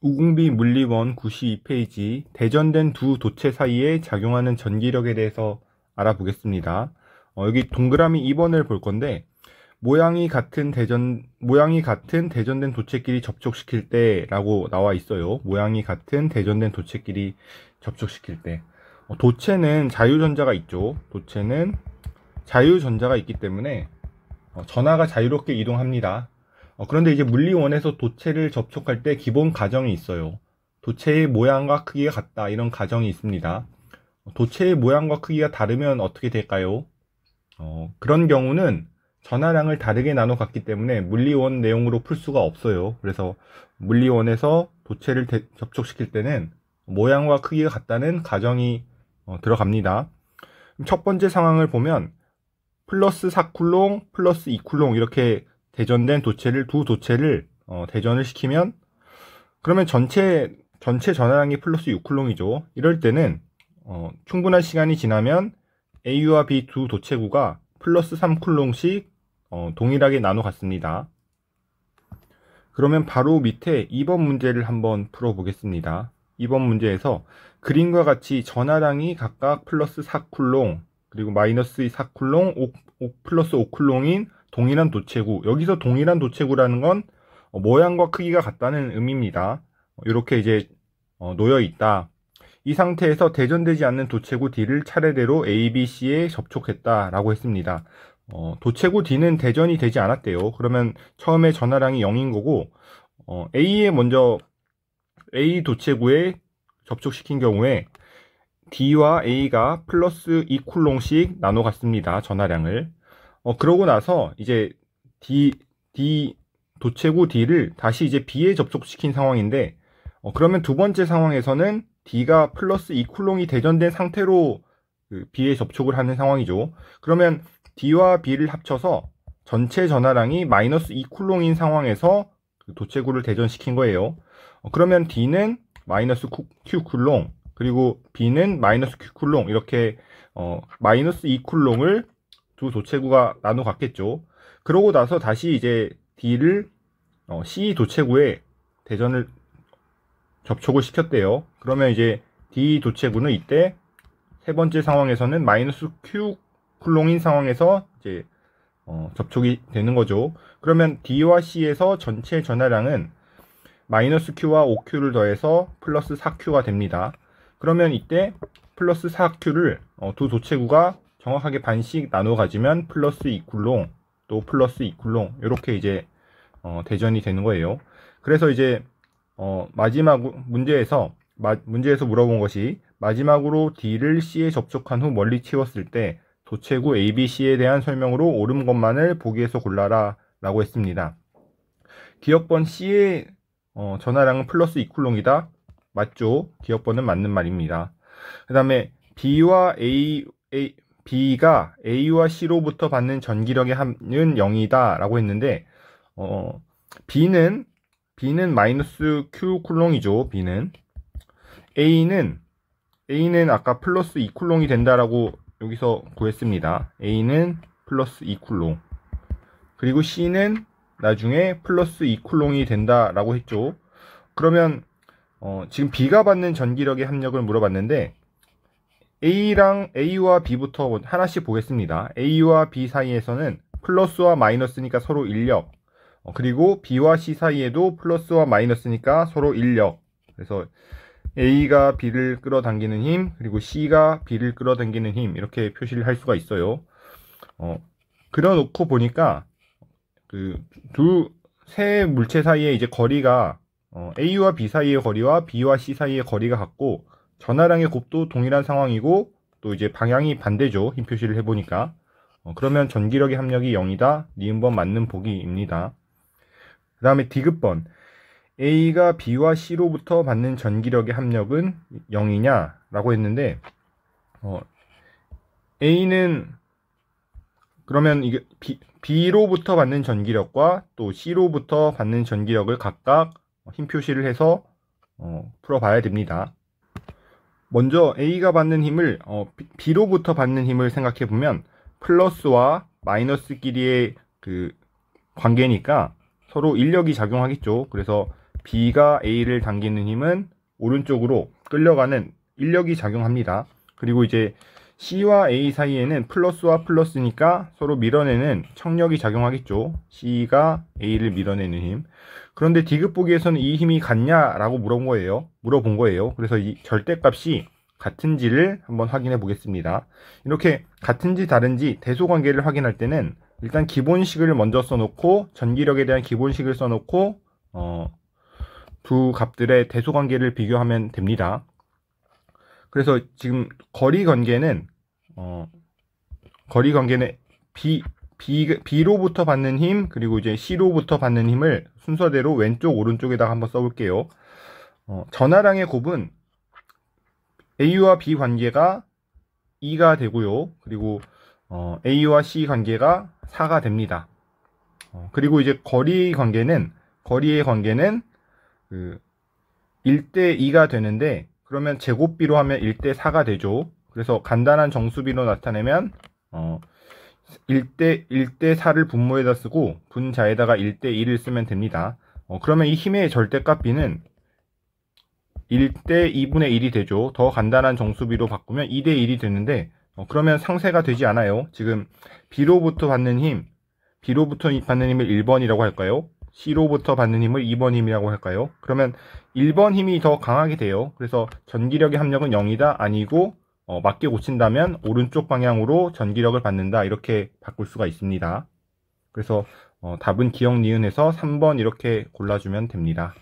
우궁비 물리원 92페이지 대전된 두 도체 사이에 작용하는 전기력에 대해서 알아보겠습니다. 여기 동그라미 2번을 볼 건데 모양이 같은 대전된 도체끼리 접촉시킬 때 라고 나와 있어요. 모양이 같은 대전된 도체끼리 접촉시킬 때 도체는 자유전자가 있죠. 도체는 자유전자가 있기 때문에 전하가 자유롭게 이동합니다. 그런데 이제 물리원에서 도체를 접촉할 때 기본 가정이 있어요. 도체의 모양과 크기가 같다, 이런 가정이 있습니다. 도체의 모양과 크기가 다르면 어떻게 될까요? 그런 경우는 전하량을 다르게 나눠 갖기 때문에 물리원 내용으로 풀 수가 없어요. 그래서 물리원에서 도체를 접촉시킬 때는 모양과 크기가 같다는 가정이 들어갑니다. 첫 번째 상황을 보면 플러스 4쿨롱, 플러스 2쿨롱 이렇게 대전된 두 도체를 대전을 시키면 그러면 전체 전하량이 플러스 6쿨롱이죠. 이럴 때는 충분한 시간이 지나면 A와 B 두 도체구가 플러스 3쿨롱씩 동일하게 나눠 갔습니다. 그러면 바로 밑에 2번 문제를 한번 풀어 보겠습니다. 2번 문제에서 그림과 같이 전하량이 각각 플러스 4쿨롱 그리고 마이너스 4쿨롱, 플러스 5쿨롱인 동일한 도체구, 여기서 동일한 도체구라는 건 모양과 크기가 같다는 의미입니다. 이렇게 이제 놓여 있다. 이 상태에서 대전되지 않는 도체구 D를 차례대로 A, B, C에 접촉했다 라고 했습니다. 도체구 D는 대전이 되지 않았대요. 그러면 처음에 전하량이 0인 거고 A에 먼저 A 도체구에 접촉시킨 경우에 D와 A가 플러스 2쿨롱씩 나눠 갔습니다. 전하량을. 그러고 나서 이제 도체구 D를 다시 이제 B에 접촉시킨 상황인데, 그러면 두 번째 상황에서는 D가 플러스 2쿨롱이 대전된 상태로 B에 접촉을 하는 상황이죠. 그러면 D와 B를 합쳐서 전체 전하량이 마이너스 2쿨롱인 상황에서 도체구를 대전시킨 거예요. 그러면 D는 마이너스 Q쿨롱, 그리고 B는 마이너스 Q쿨롱, 이렇게 마이너스 2쿨롱을 두 도체구가 나눠 갔겠죠. 그러고 나서 다시 이제 D를 C 도체구에 대전을 접촉을 시켰대요. 그러면 이제 D 도체구는 이때 세 번째 상황에서는 마이너스 Q 쿨롱인 상황에서 이제 접촉이 되는 거죠. 그러면 D와 C에서 전체 전하량은 마이너스 Q와 5Q를 더해서 플러스 4Q가 됩니다. 그러면 이때 플러스 4Q를 두 도체구가 정확하게 반씩 나눠 가지면 플러스 2쿨롱 또 플러스 2쿨롱 이렇게 이제 대전이 되는 거예요. 그래서 이제 마지막 문제에서 물어본 것이 마지막으로 D를 C에 접촉한 후 멀리 치웠을 때 도체구 A, B, C에 대한 설명으로 옳은 것만을 보기에서 골라라 라고 했습니다. 기억번 C의 전하량은 플러스 2쿨롱이다. 맞죠? 기억번은 맞는 말입니다. 그 다음에 B가 A와 C로부터 받는 전기력의 합은 0이다 라고 했는데 B는 마이너스 Q 쿨롱이죠. A는 아까 플러스 2쿨롱이 된다라고 여기서 구했습니다. A는 플러스 2쿨롱, 그리고 C는 나중에 플러스 2쿨롱이 된다라고 했죠. 그러면 지금 B가 받는 전기력의 합력을 물어봤는데 A와 B부터 하나씩 보겠습니다. A와 B 사이에서는 플러스와 마이너스니까 서로 인력, 그리고 B와 C 사이에도 플러스와 마이너스니까 서로 인력. 그래서 A가 B를 끌어당기는 힘, 그리고 C가 B를 끌어당기는 힘, 이렇게 표시를 할 수가 있어요. 그려놓고 보니까 세 물체 사이의 이제 거리가 A와 B 사이의 거리와 B와 C 사이의 거리가 같고 전하량의 곱도 동일한 상황이고 또 이제 방향이 반대죠. 힘 표시를 해보니까. 그러면 전기력의 합력이 0이다. 니은번 맞는 보기입니다. 그 다음에 D급번. A가 B와 C로부터 받는 전기력의 합력은 0이냐 라고 했는데 A는 그러면 이게 B로부터 받는 전기력과 또 C로부터 받는 전기력을 각각 힘 표시를 해서 풀어봐야 됩니다. 먼저 A가 받는 힘을 B로부터 받는 힘을 생각해 보면 플러스와 마이너스끼리의 그 관계니까 서로 인력이 작용하겠죠. 그래서 B가 A를 당기는 힘은 오른쪽으로 끌려가는 인력이 작용합니다. 그리고 이제 C와 A 사이에는 플러스와 플러스니까 서로 밀어내는 청력이 작용하겠죠. C가 A를 밀어내는 힘. 그런데 디귿보기에서는 이 힘이 같냐라고 물어본 거예요. 그래서 이 절대값이 같은지를 한번 확인해 보겠습니다. 이렇게 같은지 다른지 대소관계를 확인할 때는 일단 기본식을 먼저 써놓고 전기력에 대한 기본식을 써놓고 두 값들의 대소관계를 비교하면 됩니다. 그래서 지금 거리관계는 B로부터 받는 힘 그리고 이제 C로부터 받는 힘을 순서대로 왼쪽 오른쪽에다가 한번 써볼게요. 전하량의 곱은 A와 B 관계가 2가 되고요. 그리고 A와 C 관계가 4가 됩니다. 그리고 이제 거리의 관계는 1대 2가 되는데 그러면 제곱비로 하면 1대 4가 되죠. 그래서 간단한 정수비로 나타내면 1대 4를 분모에다 쓰고 분자에다가 1대 2를 쓰면 됩니다. 그러면 이 힘의 절대값 B는 1대 2분의 1이 되죠. 더 간단한 정수비로 바꾸면 2대 1이 되는데 그러면 상쇄가 되지 않아요. 지금 B로부터 받는 힘을 1번이라고 할까요? C로부터 받는 힘을 2번 힘이라고 할까요? 그러면 1번 힘이 더 강하게 돼요. 그래서 전기력의 함량은 0이다 아니고 맞게 고친다면 오른쪽 방향으로 전기력을 받는다 이렇게 바꿀 수가 있습니다. 그래서 답은 기억 니은에서 3번 이렇게 골라주면 됩니다.